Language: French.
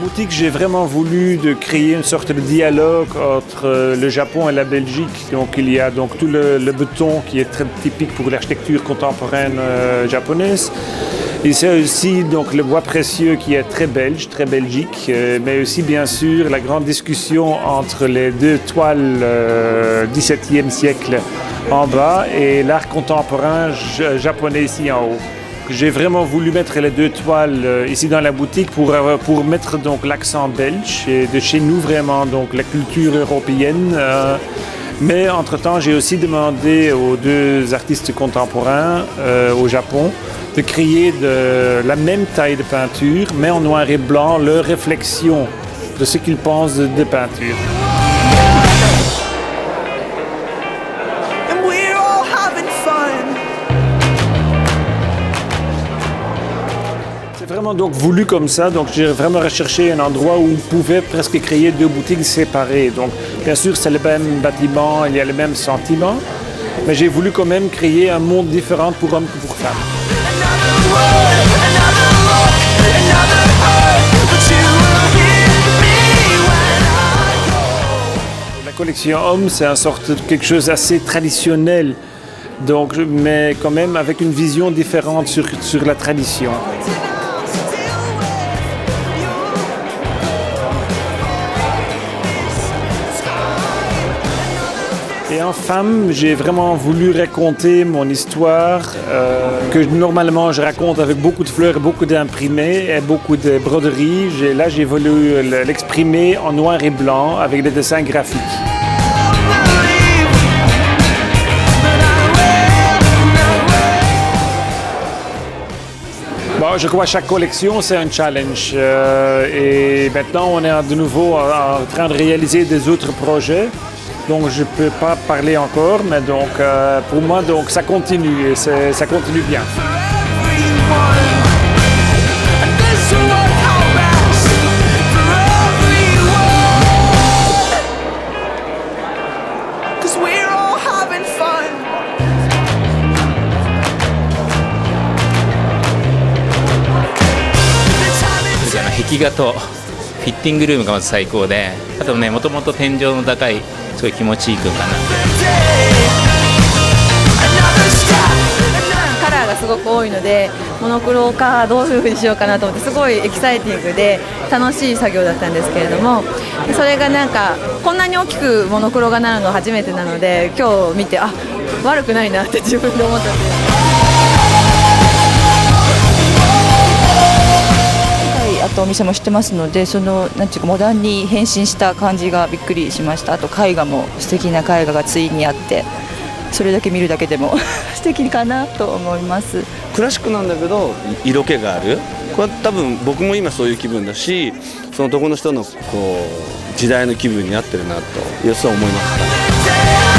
boutique, j'ai vraiment voulu de créer une sorte de dialogue entre le Japon et la Belgique. Donc il y a donc tout le béton qui est très typique pour l'architecture contemporaine japonaise. Il y a aussi donc le bois précieux qui est très belge, très belgique, mais aussi bien sûr la grande discussion entre les deux toiles XVIIe siècle en bas et l'art contemporain japonais ici en haut. J'ai vraiment voulu mettre les deux toiles ici dans la boutique pour mettre donc l'accent belge et de chez nous vraiment donc la culture européenne. Mais entre-temps, j'ai aussi demandé aux deux artistes contemporains au Japon de créer la même taille de peinture, mais en noir et blanc, leur réflexion de ce qu'ils pensent de peinture. C'est vraiment donc voulu comme ça, donc j'ai vraiment recherché un endroit où on pouvait presque créer deux boutiques séparées. Donc bien sûr c'est le même bâtiment, il y a le même sentiment, mais j'ai voulu quand même créer un monde différent pour hommes que pour femmes. La collection hommes, c'est une sorte de quelque chose d'assez traditionnel, donc, mais quand même avec une vision différente sur la tradition. Et en femme, j'ai vraiment voulu raconter mon histoire que normalement je raconte avec beaucoup de fleurs, beaucoup d'imprimés et beaucoup de broderies. Là, j'ai voulu l'exprimer en noir et blanc avec des dessins graphiques. Bon, je crois que chaque collection, c'est un challenge. Et maintenant, on est de nouveau en train de réaliser des autres projets. Donc je ne peux pas parler encore, mais donc, pour moi donc, ça continue et ça continue bien.壁画とフィッティングルームがまず最高で、あとね、もともと天井の高いすごい気持ちいい空間なんで。カラーがすごく多いので、モノクロかどういう風にしようかなと思って、すごいエキサイティングで楽しい作業だったんですけれども、それがなんかこんなに大きくモノクロがなるの初めてなので、今日見て悪くないなって自分で思ったんです。あとお店も知ってますので、なんていうかモダンに変身した感じがびっくりしました。あと絵画も素敵な絵画がついにあって、それだけ見るだけでも素敵かなと思います。クラシックなんだけど色気がある。これは多分僕も今そういう気分だし、その男の人のこう時代の気分に合ってるなと、そう思いました。